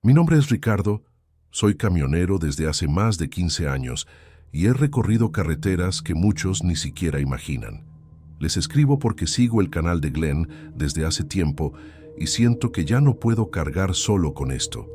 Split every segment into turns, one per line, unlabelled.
Mi nombre es Ricardo, soy camionero desde hace más de 15 años y he recorrido carreteras que muchos ni siquiera imaginan. Les escribo porque sigo el canal de Glenn desde hace tiempo y siento que ya no puedo cargar solo con esto.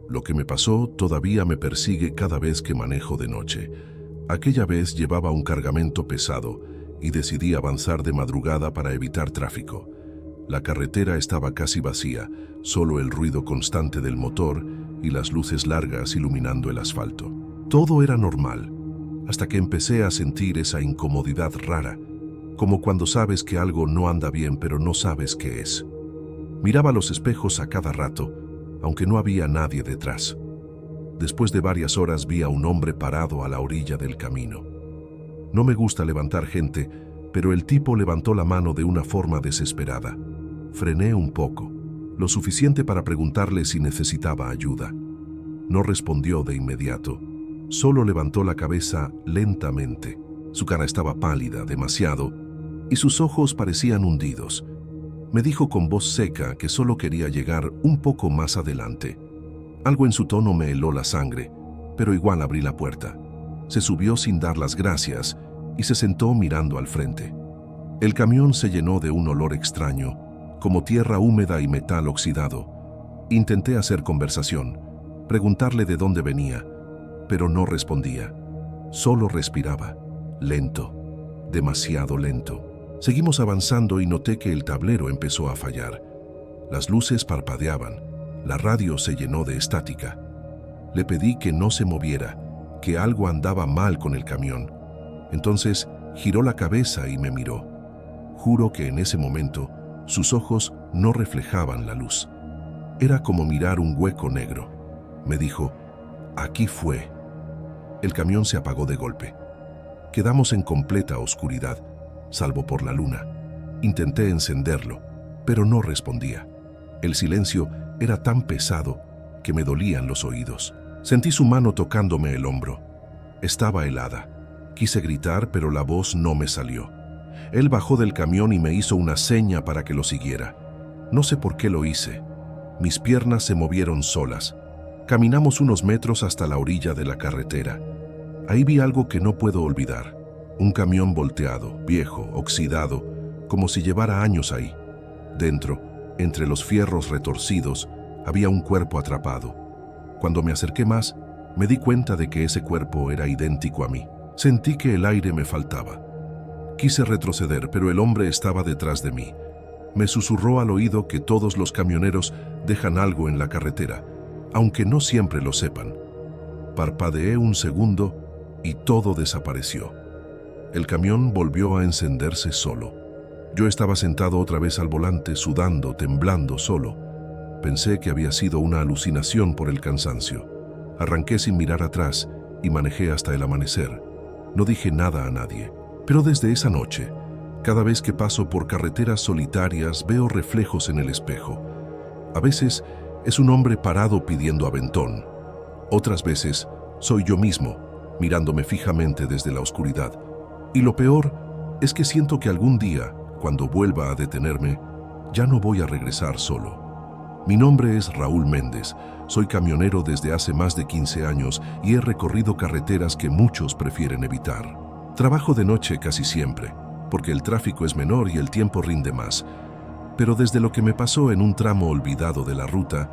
Lo que me pasó todavía me persigue cada vez que manejo de noche. Aquella vez llevaba un cargamento pesado y decidí avanzar de madrugada para evitar tráfico. La carretera estaba casi vacía, solo el ruido constante del motor y las luces largas iluminando el asfalto. Todo era normal, hasta que empecé a sentir esa incomodidad rara, como cuando sabes que algo no anda bien pero no sabes qué es. Miraba los espejos a cada rato, aunque no había nadie detrás. Después de varias horas vi a un hombre parado a la orilla del camino. No me gusta levantar gente, pero el tipo levantó la mano de una forma desesperada. Frené un poco, lo suficiente para preguntarle si necesitaba ayuda. No respondió de inmediato, solo levantó la cabeza lentamente. Su cara estaba pálida, demasiado, y sus ojos parecían hundidos. Me dijo con voz seca que solo quería llegar un poco más adelante. Algo en su tono me heló la sangre, pero igual abrí la puerta. Se subió sin dar las gracias y se sentó mirando al frente. El camión se llenó de un olor extraño, como tierra húmeda y metal oxidado. Intenté hacer conversación, preguntarle de dónde venía, pero no respondía. Solo respiraba, lento, demasiado lento. Seguimos avanzando y noté que el tablero empezó a fallar. Las luces parpadeaban, la radio se llenó de estática. Le pedí que no se moviera, que algo andaba mal con el camión. Entonces giró la cabeza y me miró. Juro que en ese momento sus ojos no reflejaban la luz. Era como mirar un hueco negro. Me dijo, «Aquí fue». El camión se apagó de golpe. Quedamos en completa oscuridad, salvo por la luna. Intenté encenderlo, pero no respondía. El silencio era tan pesado que me dolían los oídos. Sentí su mano tocándome el hombro. Estaba helada. Quise gritar, pero la voz no me salió. Él bajó del camión y me hizo una seña para que lo siguiera. No sé por qué lo hice. Mis piernas se movieron solas. Caminamos unos metros hasta la orilla de la carretera. Ahí vi algo que no puedo olvidar. Un camión volteado, viejo, oxidado, como si llevara años ahí. Dentro, entre los fierros retorcidos, había un cuerpo atrapado. Cuando me acerqué más, me di cuenta de que ese cuerpo era idéntico a mí. Sentí que el aire me faltaba. Quise retroceder, pero el hombre estaba detrás de mí. Me susurró al oído que todos los camioneros dejan algo en la carretera, aunque no siempre lo sepan. Parpadeé un segundo y todo desapareció. El camión volvió a encenderse solo. Yo estaba sentado otra vez al volante, sudando, temblando solo. Pensé que había sido una alucinación por el cansancio. Arranqué sin mirar atrás y manejé hasta el amanecer. No dije nada a nadie. Pero desde esa noche, cada vez que paso por carreteras solitarias veo reflejos en el espejo. A veces es un hombre parado pidiendo aventón. Otras veces soy yo mismo, mirándome fijamente desde la oscuridad. Y lo peor es que siento que algún día, cuando vuelva a detenerme, ya no voy a regresar solo. Mi nombre es Raúl Méndez, soy camionero desde hace más de 15 años y he recorrido carreteras que muchos prefieren evitar. Trabajo de noche casi siempre, porque el tráfico es menor y el tiempo rinde más. Pero desde lo que me pasó en un tramo olvidado de la ruta,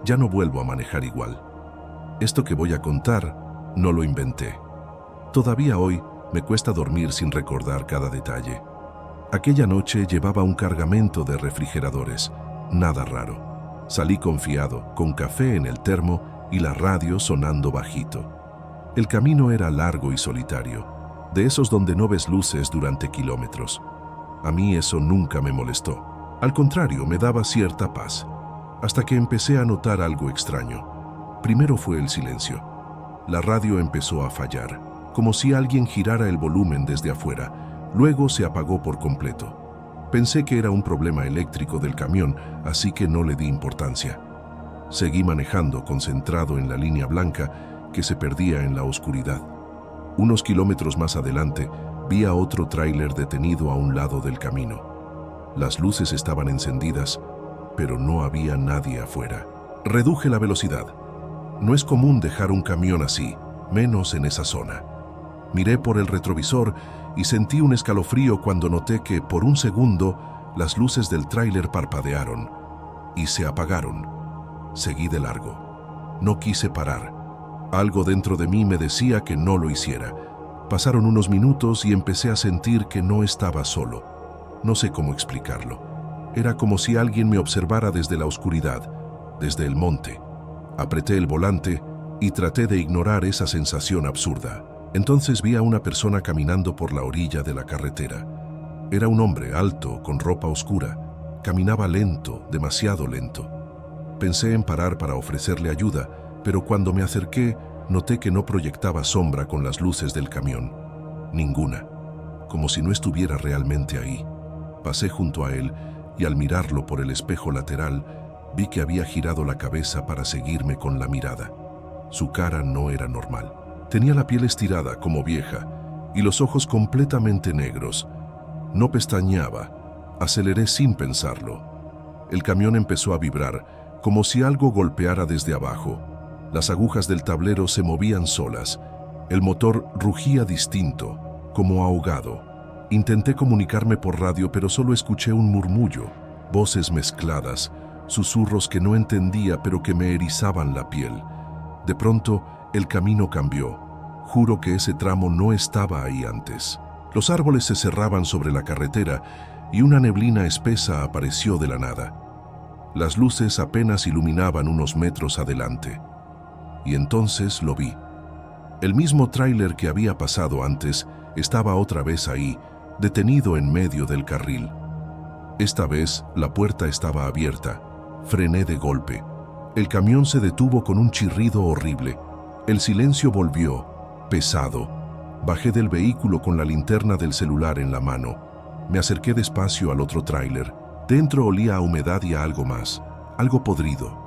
ya no vuelvo a manejar igual. Esto que voy a contar, no lo inventé. Todavía hoy me cuesta dormir sin recordar cada detalle. Aquella noche llevaba un cargamento de refrigeradores, nada raro. Salí confiado, con café en el termo y la radio sonando bajito. El camino era largo y solitario, de esos donde no ves luces durante kilómetros. A mí eso nunca me molestó. Al contrario, me daba cierta paz, hasta que empecé a notar algo extraño. Primero fue el silencio. La radio empezó a fallar, como si alguien girara el volumen desde afuera. Luego se apagó por completo. Pensé que era un problema eléctrico del camión, así que no le di importancia. Seguí manejando, concentrado en la línea blanca que se perdía en la oscuridad. Unos kilómetros más adelante, vi a otro tráiler detenido a un lado del camino. Las luces estaban encendidas, pero no había nadie afuera. Reduje la velocidad. No es común dejar un camión así, menos en esa zona. Miré por el retrovisor y sentí un escalofrío cuando noté que, por un segundo, las luces del tráiler parpadearon y se apagaron. Seguí de largo. No quise parar. Algo dentro de mí me decía que no lo hiciera. Pasaron unos minutos y empecé a sentir que no estaba solo. No sé cómo explicarlo. Era como si alguien me observara desde la oscuridad, desde el monte. Apreté el volante y traté de ignorar esa sensación absurda. Entonces vi a una persona caminando por la orilla de la carretera. Era un hombre alto, con ropa oscura. Caminaba lento, demasiado lento. Pensé en parar para ofrecerle ayuda, pero cuando me acerqué, noté que no proyectaba sombra con las luces del camión. Ninguna. Como si no estuviera realmente ahí. Pasé junto a él y al mirarlo por el espejo lateral, vi que había girado la cabeza para seguirme con la mirada. Su cara no era normal. Tenía la piel estirada como vieja y los ojos completamente negros. No pestañeaba. Aceleré sin pensarlo. El camión empezó a vibrar, como si algo golpeara desde abajo. Las agujas del tablero se movían solas. El motor rugía distinto, como ahogado. Intenté comunicarme por radio, pero solo escuché un murmullo, voces mezcladas, susurros que no entendía pero que me erizaban la piel. De pronto, el camino cambió. Juro que ese tramo no estaba ahí antes. Los árboles se cerraban sobre la carretera y una neblina espesa apareció de la nada. Las luces apenas iluminaban unos metros adelante. Y entonces lo vi. El mismo tráiler que había pasado antes estaba otra vez ahí, detenido en medio del carril. Esta vez la puerta estaba abierta. Frené de golpe. El camión se detuvo con un chirrido horrible. El silencio volvió, pesado. Bajé del vehículo con la linterna del celular en la mano. Me acerqué despacio al otro tráiler. Dentro olía a humedad y a algo más, algo podrido.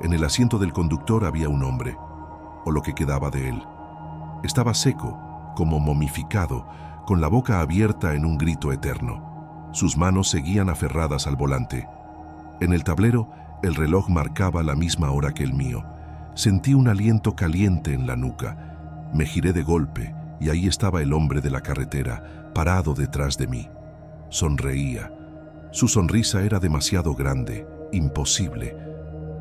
En el asiento del conductor había un hombre, o lo que quedaba de él. Estaba seco, como momificado, con la boca abierta en un grito eterno. Sus manos seguían aferradas al volante. En el tablero, el reloj marcaba la misma hora que el mío. Sentí un aliento caliente en la nuca. Me giré de golpe y ahí estaba el hombre de la carretera, parado detrás de mí. Sonreía. Su sonrisa era demasiado grande, imposible.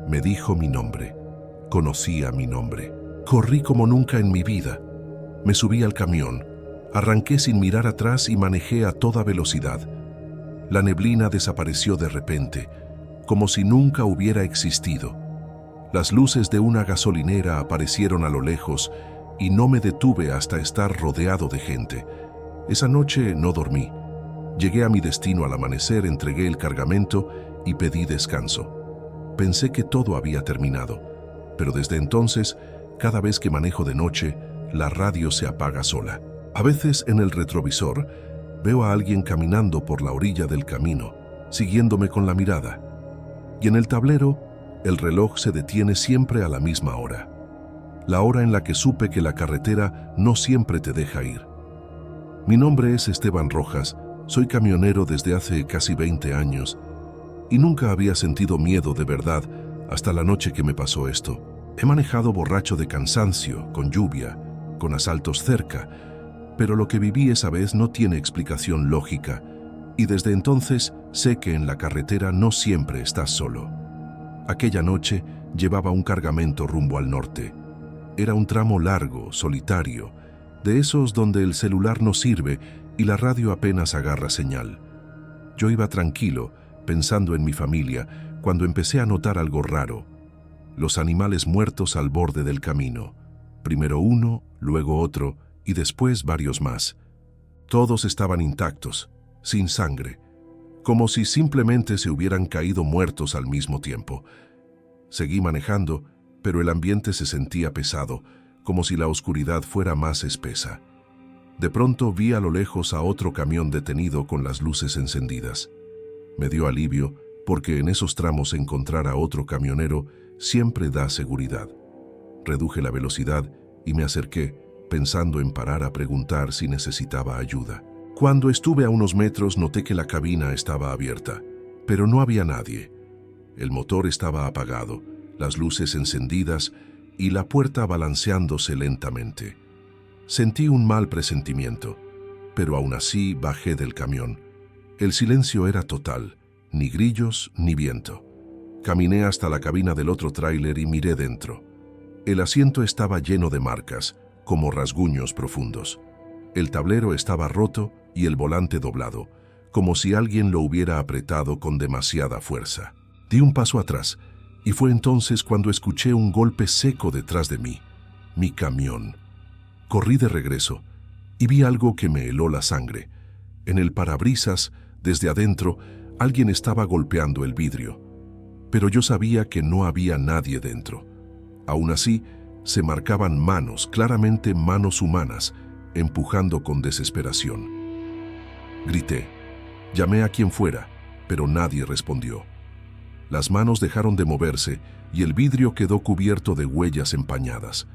Me dijo mi nombre. Conocía mi nombre. Corrí como nunca en mi vida. Me subí al camión. Arranqué sin mirar atrás y manejé a toda velocidad. La neblina desapareció de repente, como si nunca hubiera existido. Las luces de una gasolinera aparecieron a lo lejos y no me detuve hasta estar rodeado de gente. Esa noche no dormí. Llegué a mi destino al amanecer, entregué el cargamento y pedí descanso. Pensé que todo había terminado, pero desde entonces, cada vez que manejo de noche, la radio se apaga sola. A veces en el retrovisor veo a alguien caminando por la orilla del camino, siguiéndome con la mirada. Y en el tablero, el reloj se detiene siempre a la misma hora. La hora en la que supe que la carretera no siempre te deja ir. Mi nombre es Esteban Rojas. Soy camionero desde hace casi 20 años y nunca había sentido miedo de verdad hasta la noche que me pasó esto. He manejado borracho de cansancio, con lluvia, con asaltos cerca, pero lo que viví esa vez no tiene explicación lógica y desde entonces sé que en la carretera no siempre estás solo. Aquella noche llevaba un cargamento rumbo al norte. Era un tramo largo, solitario, de esos donde el celular no sirve y la radio apenas agarra señal. Yo iba tranquilo, pensando en mi familia, cuando empecé a notar algo raro. Los animales muertos al borde del camino. Primero uno, luego otro y después varios más. Todos estaban intactos, sin sangre, como si simplemente se hubieran caído muertos al mismo tiempo. Seguí manejando, pero el ambiente se sentía pesado, como si la oscuridad fuera más espesa. De pronto vi a lo lejos a otro camión detenido con las luces encendidas. Me dio alivio porque en esos tramos encontrar a otro camionero siempre da seguridad. Reduje la velocidad y me acerqué, pensando en parar a preguntar si necesitaba ayuda. Cuando estuve a unos metros noté que la cabina estaba abierta, pero no había nadie. El motor estaba apagado, las luces encendidas y la puerta balanceándose lentamente. Sentí un mal presentimiento, pero aún así bajé del camión. El silencio era total, ni grillos ni viento. Caminé hasta la cabina del otro tráiler y miré dentro. El asiento estaba lleno de marcas, como rasguños profundos. El tablero estaba roto y el volante doblado, como si alguien lo hubiera apretado con demasiada fuerza. Di un paso atrás, y fue entonces cuando escuché un golpe seco detrás de mí. Mi camión. Corrí de regreso, y vi algo que me heló la sangre. En el parabrisas, desde adentro, alguien estaba golpeando el vidrio. Pero yo sabía que no había nadie dentro. Aún así, se marcaban manos, claramente manos humanas, empujando con desesperación. Grité. Llamé a quien fuera, pero nadie respondió. Las manos dejaron de moverse y el vidrio quedó cubierto de huellas empañadas.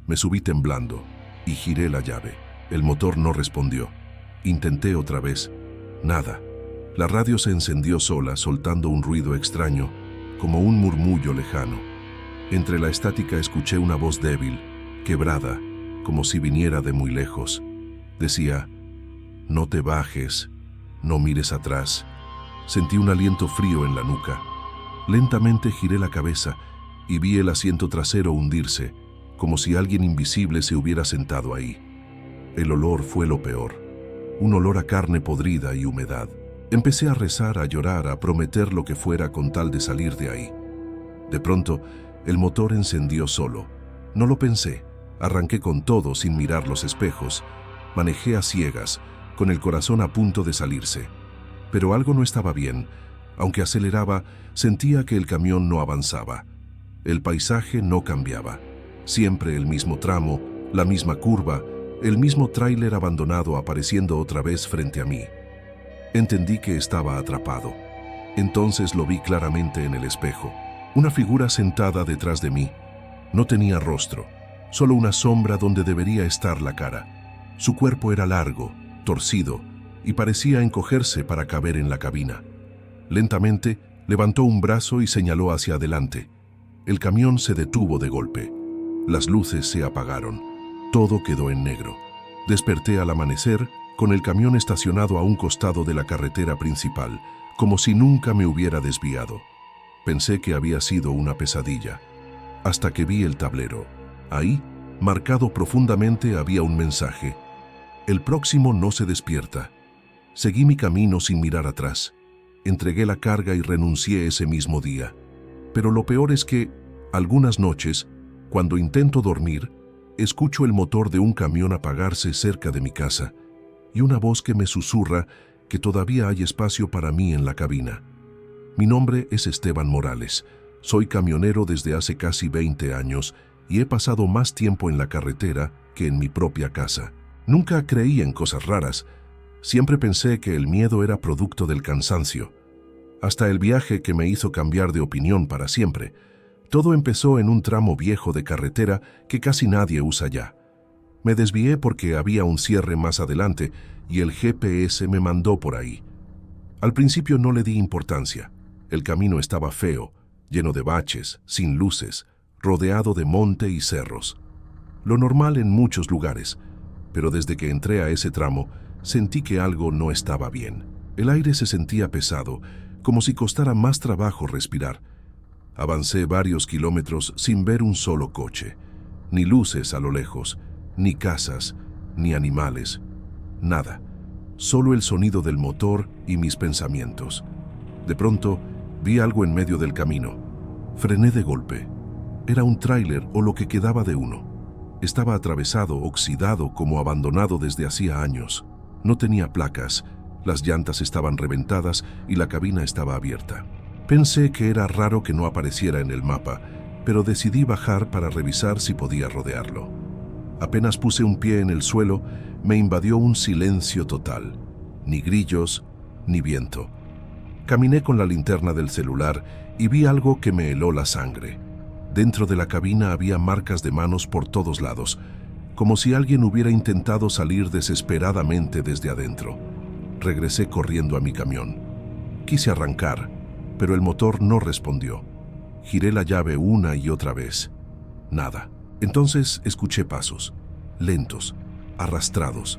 Me subí temblando y giré la llave. El motor no respondió. Intenté otra vez. Nada. La radio se encendió sola, soltando un ruido extraño, como un murmullo lejano. Entre la estática escuché una voz débil, quebrada, como si viniera de muy lejos. Decía: «No te bajes, no mires atrás». Sentí un aliento frío en la nuca. Lentamente giré la cabeza y vi el asiento trasero hundirse, como si alguien invisible se hubiera sentado ahí. El olor fue lo peor, un olor a carne podrida y humedad. Empecé a rezar, a llorar, a prometer lo que fuera con tal de salir de ahí. De pronto, el motor encendió solo. No lo pensé, arranqué con todo sin mirar los espejos. Manejé a ciegas, con el corazón a punto de salirse. Pero algo no estaba bien. Aunque aceleraba, sentía que el camión no avanzaba. El paisaje no cambiaba. Siempre el mismo tramo, la misma curva, el mismo tráiler abandonado apareciendo otra vez frente a mí. Entendí que estaba atrapado. Entonces lo vi claramente en el espejo. Una figura sentada detrás de mí. No tenía rostro, solo una sombra donde debería estar la cara. Su cuerpo era largo, torcido, y parecía encogerse para caber en la cabina. Lentamente, levantó un brazo y señaló hacia adelante. El camión se detuvo de golpe. Las luces se apagaron. Todo quedó en negro. Desperté al amanecer, con el camión estacionado a un costado de la carretera principal, como si nunca me hubiera desviado. Pensé que había sido una pesadilla, hasta que vi el tablero. Ahí, marcado profundamente, había un mensaje: «El próximo no se despierta». Seguí mi camino sin mirar atrás. Entregué la carga y renuncié ese mismo día. Pero lo peor es que, algunas noches, cuando intento dormir, escucho el motor de un camión apagarse cerca de mi casa y una voz que me susurra que todavía hay espacio para mí en la cabina. Mi nombre es Esteban Morales. Soy camionero desde hace casi 20 años y he pasado más tiempo en la carretera que en mi propia casa. Nunca creí en cosas raras. Siempre pensé que el miedo era producto del cansancio. Hasta el viaje que me hizo cambiar de opinión para siempre. Todo empezó en un tramo viejo de carretera que casi nadie usa ya. Me desvié porque había un cierre más adelante y el GPS me mandó por ahí. Al principio no le di importancia. El camino estaba feo, lleno de baches, sin luces, rodeado de monte y cerros. Lo normal en muchos lugares, pero desde que entré a ese tramo, sentí que algo no estaba bien. El aire se sentía pesado, como si costara más trabajo respirar. Avancé varios kilómetros sin ver un solo coche, ni luces a lo lejos, ni casas, ni animales, nada. Solo el sonido del motor y mis pensamientos. De pronto, vi algo en medio del camino. Frené de golpe. Era un tráiler o lo que quedaba de uno. Estaba atravesado, oxidado, como abandonado desde hacía años. No tenía placas, las llantas estaban reventadas y la cabina estaba abierta. Pensé que era raro que no apareciera en el mapa, pero decidí bajar para revisar si podía rodearlo. Apenas puse un pie en el suelo, me invadió un silencio total. Ni grillos, ni viento. Caminé con la linterna del celular y vi algo que me heló la sangre. Dentro de la cabina había marcas de manos por todos lados, como si alguien hubiera intentado salir desesperadamente desde adentro. Regresé corriendo a mi camión. Quise arrancar, pero el motor no respondió. Giré la llave una y otra vez. Nada. Entonces escuché pasos, lentos, arrastrados.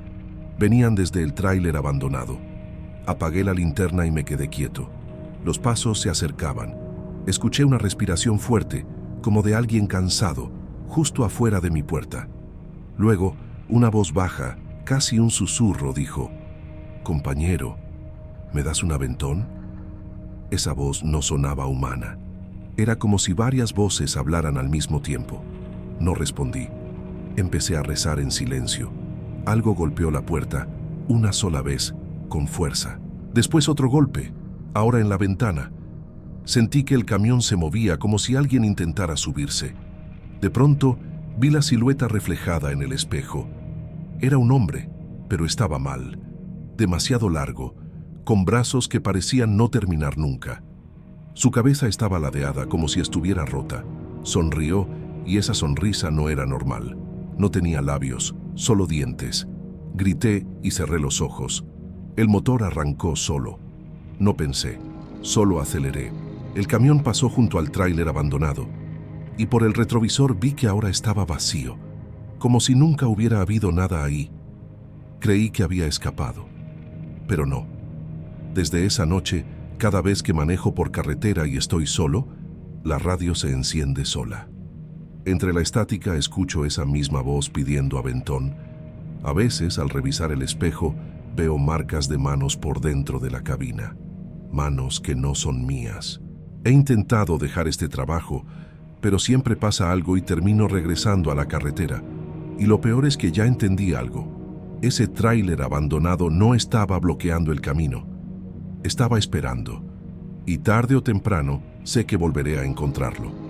Venían desde el tráiler abandonado. Apagué la linterna y me quedé quieto. Los pasos se acercaban. Escuché una respiración fuerte, como de alguien cansado, justo afuera de mi puerta. Luego, una voz baja, casi un susurro, dijo: «Compañero, ¿me das un aventón?». Esa voz no sonaba humana. Era como si varias voces hablaran al mismo tiempo. No respondí. Empecé a rezar en silencio. Algo golpeó la puerta, una sola vez, con fuerza. Después otro golpe, ahora en la ventana. Sentí que el camión se movía como si alguien intentara subirse. De pronto, vi la silueta reflejada en el espejo. Era un hombre, pero estaba mal. Demasiado largo, con brazos que parecían no terminar nunca. Su cabeza estaba ladeada como si estuviera rota. Sonrió y esa sonrisa no era normal. No tenía labios, solo dientes. Grité y cerré los ojos. El motor arrancó solo. No pensé, solo aceleré. El camión pasó junto al tráiler abandonado y por el retrovisor vi que ahora estaba vacío, como si nunca hubiera habido nada ahí. Creí que había escapado, pero no. Desde esa noche, cada vez que manejo por carretera y estoy solo, la radio se enciende sola. Entre la estática escucho esa misma voz pidiendo aventón. A veces, al revisar el espejo, veo marcas de manos por dentro de la cabina. Manos que no son mías. He intentado dejar este trabajo, pero siempre pasa algo y termino regresando a la carretera. Y lo peor es que ya entendí algo. Ese tráiler abandonado no estaba bloqueando el camino. Estaba esperando. Y tarde o temprano sé que volveré a encontrarlo.